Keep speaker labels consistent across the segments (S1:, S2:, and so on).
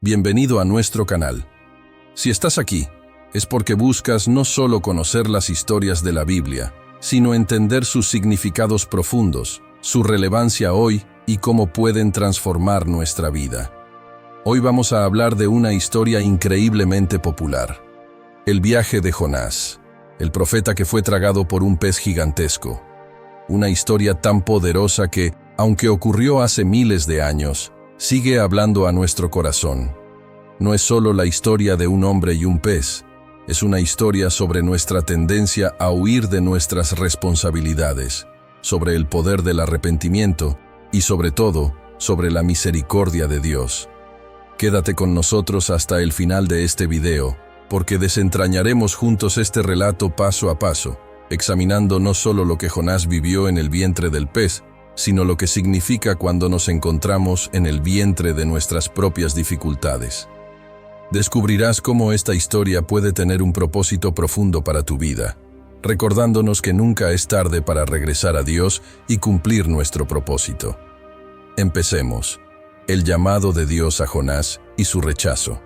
S1: Bienvenido a nuestro canal. Si estás aquí, es porque buscas no solo conocer las historias de la Biblia, sino entender sus significados profundos, su relevancia hoy y cómo pueden transformar nuestra vida. Hoy vamos a hablar de una historia increíblemente popular: el viaje de Jonás, el profeta que fue tragado por un pez gigantesco. Una historia tan poderosa que, aunque ocurrió hace miles de años, sigue hablando a nuestro corazón. No es solo la historia de un hombre y un pez, es una historia sobre nuestra tendencia a huir de nuestras responsabilidades, sobre el poder del arrepentimiento y, sobre todo, sobre la misericordia de Dios. Quédate con nosotros hasta el final de este video, porque desentrañaremos juntos este relato paso a paso, examinando no solo lo que Jonás vivió en el vientre del pez, sino lo que significa cuando nos encontramos en el vientre de nuestras propias dificultades. Descubrirás cómo esta historia puede tener un propósito profundo para tu vida, recordándonos que nunca es tarde para regresar a Dios y cumplir nuestro propósito. Empecemos. El llamado de Dios a Jonás y su rechazo.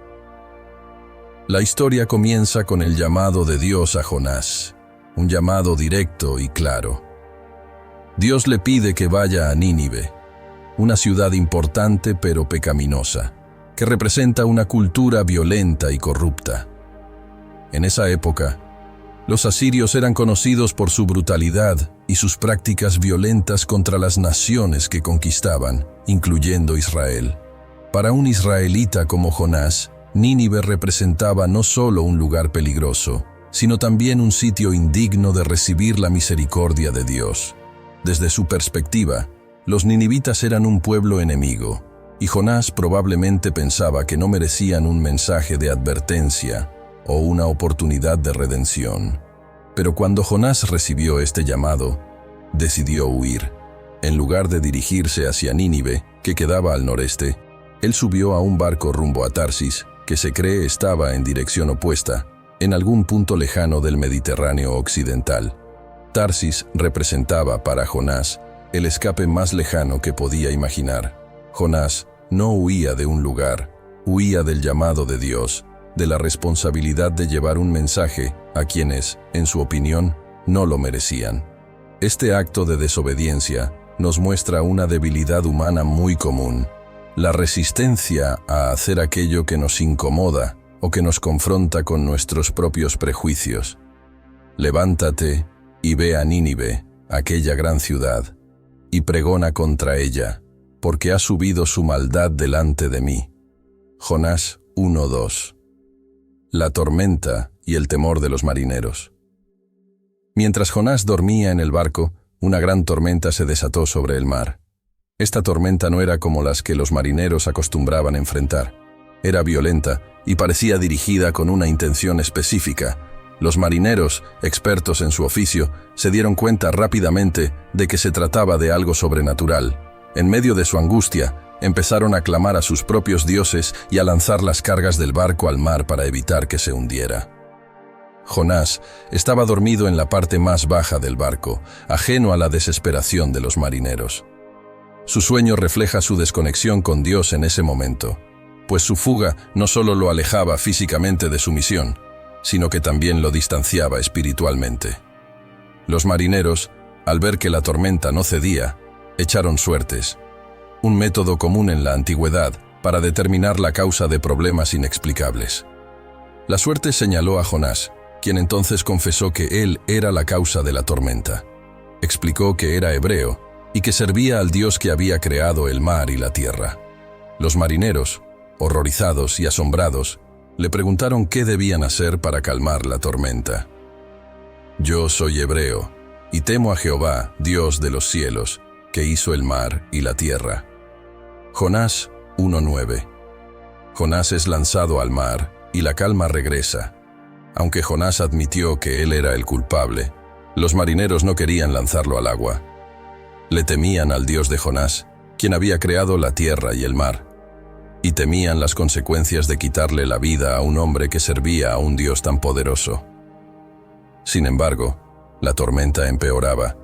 S1: La historia comienza con el llamado de Dios a Jonás, un llamado directo y claro. Dios le pide que vaya a Nínive, una ciudad importante pero pecaminosa, que representa una cultura violenta y corrupta. En esa época, los asirios eran conocidos por su brutalidad y sus prácticas violentas contra las naciones que conquistaban, incluyendo Israel. Para un israelita como Jonás, Nínive representaba no solo un lugar peligroso, sino también un sitio indigno de recibir la misericordia de Dios. Desde su perspectiva, los ninivitas eran un pueblo enemigo, y Jonás probablemente pensaba que no merecían un mensaje de advertencia o una oportunidad de redención. Pero cuando Jonás recibió este llamado, decidió huir. En lugar de dirigirse hacia Nínive, que quedaba al noreste, él subió a un barco rumbo a Tarsis, que se cree estaba en dirección opuesta, en algún punto lejano del Mediterráneo occidental. Tarsis representaba para Jonás el escape más lejano que podía imaginar. Jonás no huía de un lugar, huía del llamado de Dios, de la responsabilidad de llevar un mensaje a quienes, en su opinión, no lo merecían. Este acto de desobediencia nos muestra una debilidad humana muy común: la resistencia a hacer aquello que nos incomoda o que nos confronta con nuestros propios prejuicios. Levántate y ve a Nínive, aquella gran ciudad, y pregona contra ella, porque ha subido su maldad delante de mí. Jonás 1:2. La tormenta y el temor de los marineros. Mientras Jonás dormía en el barco, una gran tormenta se desató sobre el mar. Esta tormenta no era como las que los marineros acostumbraban enfrentar. Era violenta y parecía dirigida con una intención específica. Los marineros, expertos en su oficio, se dieron cuenta rápidamente de que se trataba de algo sobrenatural. En medio de su angustia, empezaron a clamar a sus propios dioses y a lanzar las cargas del barco al mar para evitar que se hundiera. Jonás estaba dormido en la parte más baja del barco, ajeno a la desesperación de los marineros. Su sueño refleja su desconexión con Dios en ese momento, pues su fuga no solo lo alejaba físicamente de su misión, sino que también lo distanciaba espiritualmente. Los marineros, al ver que la tormenta no cedía, echaron suertes, un método común en la antigüedad para determinar la causa de problemas inexplicables. La suerte señaló a Jonás, quien entonces confesó que él era la causa de la tormenta. Explicó que era hebreo y que servía al Dios que había creado el mar y la tierra. Los marineros, horrorizados y asombrados, le preguntaron qué debían hacer para calmar la tormenta. «Yo soy hebreo, y temo a Jehová, Dios de los cielos, que hizo el mar y la tierra». Jonás 1:9. Jonás es lanzado al mar, y la calma regresa. Aunque Jonás admitió que él era el culpable, los marineros no querían lanzarlo al agua. Le temían al Dios de Jonás, quien había creado la tierra y el mar, y temían las consecuencias de quitarle la vida a un hombre que servía a un Dios tan poderoso. Sin embargo, la tormenta empeoraba,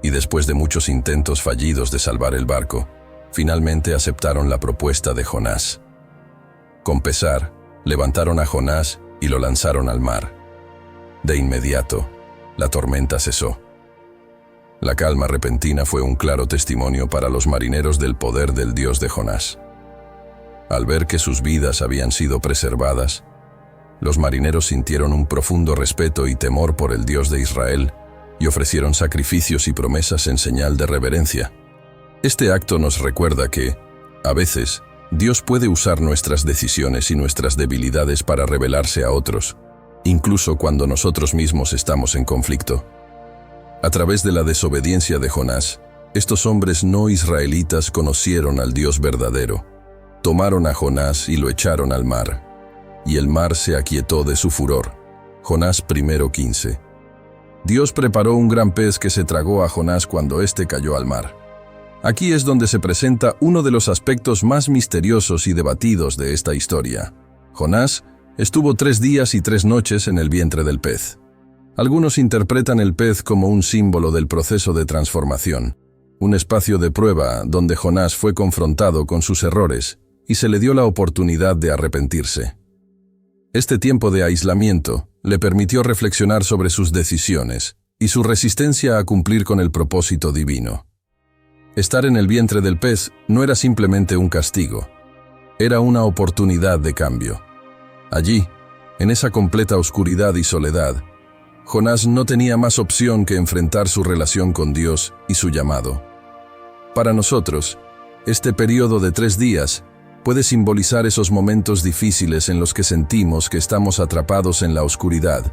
S1: y después de muchos intentos fallidos de salvar el barco, finalmente aceptaron la propuesta de Jonás. Con pesar, levantaron a Jonás y lo lanzaron al mar. De inmediato, la tormenta cesó. La calma repentina fue un claro testimonio para los marineros del poder del Dios de Jonás. Al ver que sus vidas habían sido preservadas, los marineros sintieron un profundo respeto y temor por el Dios de Israel y ofrecieron sacrificios y promesas en señal de reverencia. Este acto nos recuerda que, a veces, Dios puede usar nuestras decisiones y nuestras debilidades para revelarse a otros, incluso cuando nosotros mismos estamos en conflicto. A través de la desobediencia de Jonás, estos hombres no israelitas conocieron al Dios verdadero. Tomaron a Jonás y lo echaron al mar, y el mar se aquietó de su furor. Jonás 1:15. Dios preparó un gran pez que se tragó a Jonás cuando éste cayó al mar. Aquí es donde se presenta uno de los aspectos más misteriosos y debatidos de esta historia. Jonás estuvo 3 días y 3 noches en el vientre del pez. Algunos interpretan el pez como un símbolo del proceso de transformación, un espacio de prueba donde Jonás fue confrontado con sus errores y se le dio la oportunidad de arrepentirse. Este tiempo de aislamiento le permitió reflexionar sobre sus decisiones y su resistencia a cumplir con el propósito divino. Estar en el vientre del pez no era simplemente un castigo, era una oportunidad de cambio. Allí, en esa completa oscuridad y soledad, Jonás no tenía más opción que enfrentar su relación con Dios y su llamado. Para nosotros, este periodo de 3 días puede simbolizar esos momentos difíciles en los que sentimos que estamos atrapados en la oscuridad,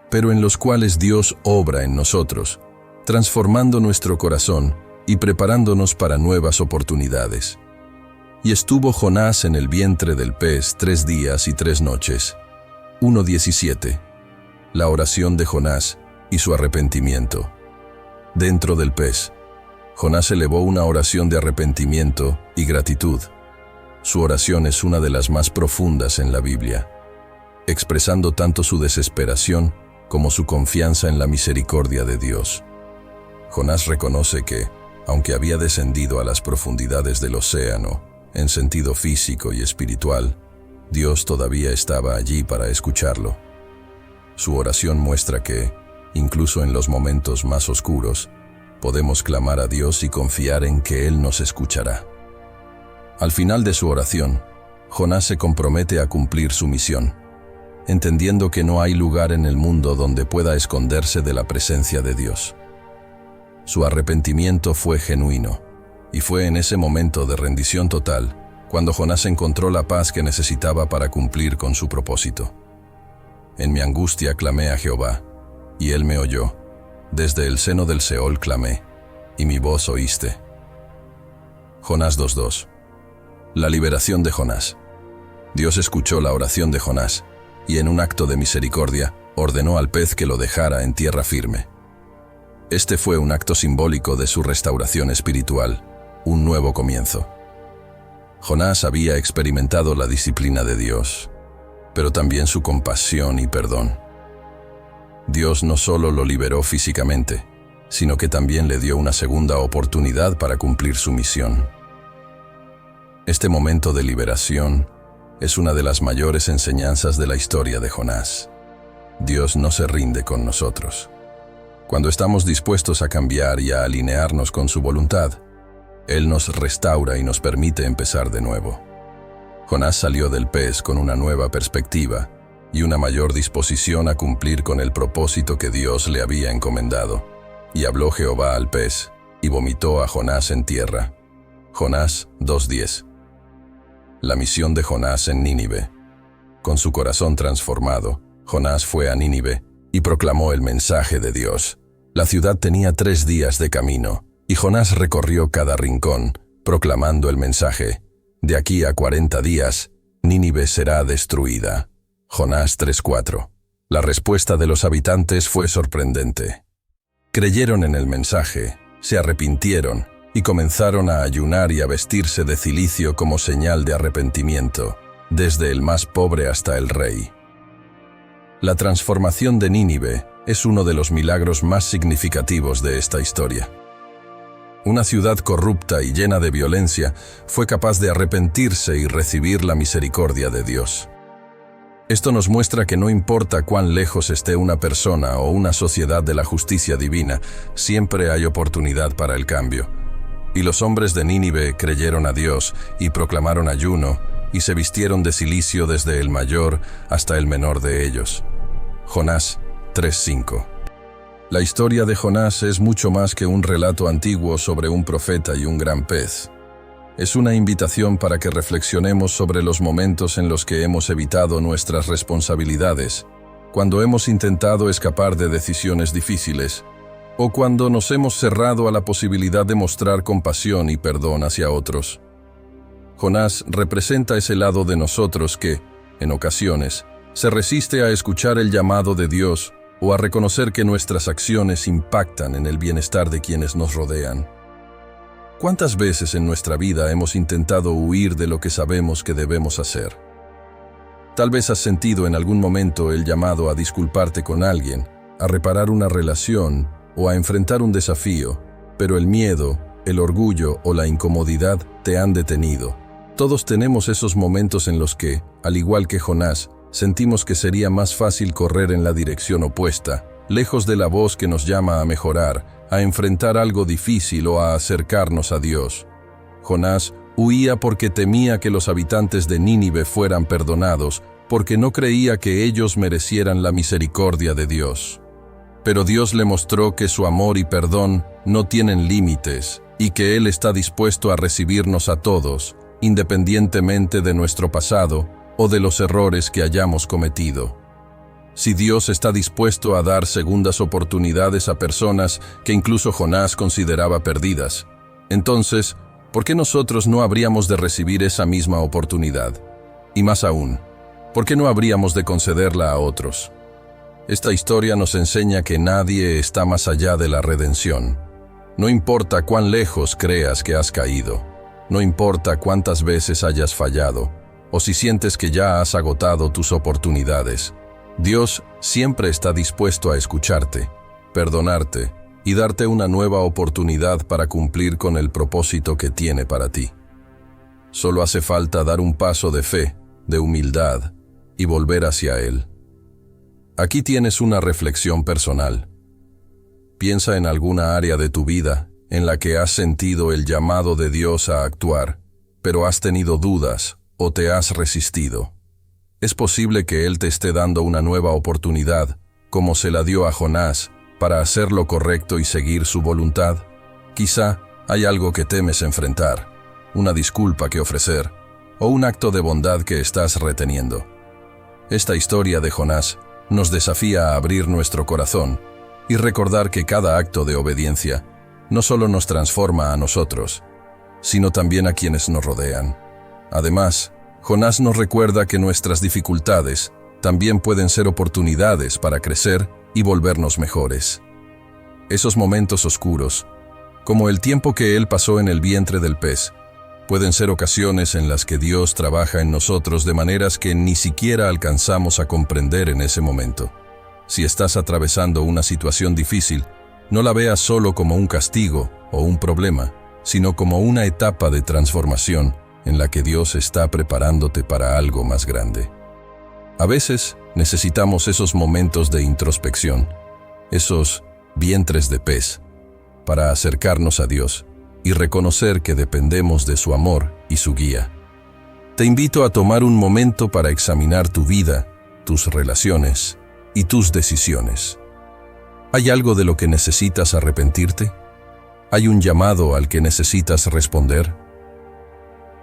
S1: pero en los cuales Dios obra en nosotros, transformando nuestro corazón y preparándonos para nuevas oportunidades. Y estuvo Jonás en el vientre del pez 3 días y 3 noches. 1:17. La oración de Jonás y su arrepentimiento. Dentro del pez, Jonás elevó una oración de arrepentimiento y gratitud. Su oración es una de las más profundas en la Biblia, expresando tanto su desesperación como su confianza en la misericordia de Dios. Jonás reconoce que, aunque había descendido a las profundidades del océano, en sentido físico y espiritual, Dios todavía estaba allí para escucharlo. Su oración muestra que, incluso en los momentos más oscuros, podemos clamar a Dios y confiar en que Él nos escuchará. Al final de su oración, Jonás se compromete a cumplir su misión, entendiendo que no hay lugar en el mundo donde pueda esconderse de la presencia de Dios. Su arrepentimiento fue genuino, y fue en ese momento de rendición total cuando Jonás encontró la paz que necesitaba para cumplir con su propósito. En mi angustia clamé a Jehová, y Él me oyó. Desde el seno del Seol clamé, y mi voz oíste. Jonás 2:2. La liberación de Jonás. Dios escuchó la oración de Jonás, y en un acto de misericordia, ordenó al pez que lo dejara en tierra firme. Este fue un acto simbólico de su restauración espiritual, un nuevo comienzo. Jonás había experimentado la disciplina de Dios, pero también su compasión y perdón. Dios no solo lo liberó físicamente, sino que también le dio una segunda oportunidad para cumplir su misión. Este momento de liberación es una de las mayores enseñanzas de la historia de Jonás. Dios no se rinde con nosotros. Cuando estamos dispuestos a cambiar y a alinearnos con su voluntad, Él nos restaura y nos permite empezar de nuevo. Jonás salió del pez con una nueva perspectiva y una mayor disposición a cumplir con el propósito que Dios le había encomendado. Y habló Jehová al pez, y vomitó a Jonás en tierra. Jonás 2:10. La misión de Jonás en Nínive. Con su corazón transformado, Jonás fue a Nínive y proclamó el mensaje de Dios. La ciudad tenía 3 días de camino, y Jonás recorrió cada rincón, proclamando el mensaje: de aquí a 40 días, Nínive será destruida. Jonás 3:4. La respuesta de los habitantes fue sorprendente. Creyeron en el mensaje, se arrepintieron y comenzaron a ayunar y a vestirse de cilicio como señal de arrepentimiento, desde el más pobre hasta el rey. La transformación de Nínive es uno de los milagros más significativos de esta historia. Una ciudad corrupta y llena de violencia fue capaz de arrepentirse y recibir la misericordia de Dios. Esto nos muestra que no importa cuán lejos esté una persona o una sociedad de la justicia divina, siempre hay oportunidad para el cambio. Y los hombres de Nínive creyeron a Dios y proclamaron ayuno, y se vistieron de cilicio desde el mayor hasta el menor de ellos. Jonás 3:5. La historia de Jonás es mucho más que un relato antiguo sobre un profeta y un gran pez. Es una invitación para que reflexionemos sobre los momentos en los que hemos evitado nuestras responsabilidades, cuando hemos intentado escapar de decisiones difíciles, o cuando nos hemos cerrado a la posibilidad de mostrar compasión y perdón hacia otros. Jonás representa ese lado de nosotros que, en ocasiones, se resiste a escuchar el llamado de Dios o a reconocer que nuestras acciones impactan en el bienestar de quienes nos rodean. ¿Cuántas veces en nuestra vida hemos intentado huir de lo que sabemos que debemos hacer? Tal vez has sentido en algún momento el llamado a disculparte con alguien, a reparar una relación o a enfrentar un desafío, pero el miedo, el orgullo o la incomodidad te han detenido. Todos tenemos esos momentos en los que, al igual que Jonás, sentimos que sería más fácil correr en la dirección opuesta, lejos de la voz que nos llama a mejorar, a enfrentar algo difícil o a acercarnos a Dios. Jonás huía porque temía que los habitantes de Nínive fueran perdonados, porque no creía que ellos merecieran la misericordia de Dios. Pero Dios le mostró que su amor y perdón no tienen límites y que Él está dispuesto a recibirnos a todos, independientemente de nuestro pasado o de los errores que hayamos cometido. Si Dios está dispuesto a dar segundas oportunidades a personas que incluso Jonás consideraba perdidas, entonces, ¿por qué nosotros no habríamos de recibir esa misma oportunidad? Y más aún, ¿por qué no habríamos de concederla a otros? Esta historia nos enseña que nadie está más allá de la redención. No importa cuán lejos creas que has caído, no importa cuántas veces hayas fallado, o si sientes que ya has agotado tus oportunidades, Dios siempre está dispuesto a escucharte, perdonarte y darte una nueva oportunidad para cumplir con el propósito que tiene para ti. Solo hace falta dar un paso de fe, de humildad y volver hacia Él. Aquí tienes una reflexión personal. Piensa en alguna área de tu vida en la que has sentido el llamado de Dios a actuar, pero has tenido dudas o te has resistido. Es posible que Él te esté dando una nueva oportunidad, como se la dio a Jonás, para hacer lo correcto y seguir su voluntad. Quizá hay algo que temes enfrentar, una disculpa que ofrecer, o un acto de bondad que estás reteniendo. Esta historia de Jonás nos desafía a abrir nuestro corazón y recordar que cada acto de obediencia no solo nos transforma a nosotros, sino también a quienes nos rodean. Además, Jonás nos recuerda que nuestras dificultades también pueden ser oportunidades para crecer y volvernos mejores. Esos momentos oscuros, como el tiempo que él pasó en el vientre del pez, pueden ser ocasiones en las que Dios trabaja en nosotros de maneras que ni siquiera alcanzamos a comprender en ese momento. Si estás atravesando una situación difícil, no la veas solo como un castigo o un problema, sino como una etapa de transformación en la que Dios está preparándote para algo más grande. A veces necesitamos esos momentos de introspección, esos vientres de pez, para acercarnos a Dios y reconocer que dependemos de su amor y su guía. Te invito a tomar un momento para examinar tu vida, tus relaciones y tus decisiones. ¿Hay algo de lo que necesitas arrepentirte? ¿Hay un llamado al que necesitas responder?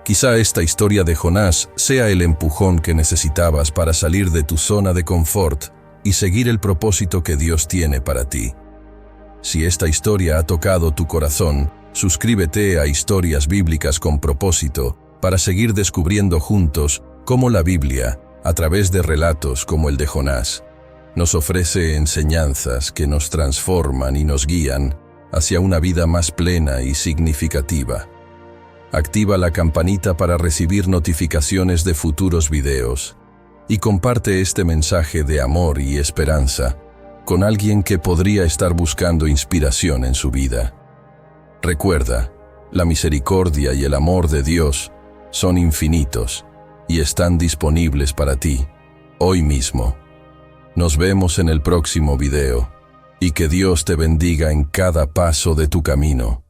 S1: Quizá esta historia de Jonás sea el empujón que necesitabas para salir de tu zona de confort y seguir el propósito que Dios tiene para ti. Si esta historia ha tocado tu corazón, suscríbete a Historias Bíblicas con Propósito para seguir descubriendo juntos cómo la Biblia, a través de relatos como el de Jonás, nos ofrece enseñanzas que nos transforman y nos guían hacia una vida más plena y significativa. Activa la campanita para recibir notificaciones de futuros videos y comparte este mensaje de amor y esperanza con alguien que podría estar buscando inspiración en su vida. Recuerda, la misericordia y el amor de Dios son infinitos y están disponibles para ti, hoy mismo. Nos vemos en el próximo video, y que Dios te bendiga en cada paso de tu camino.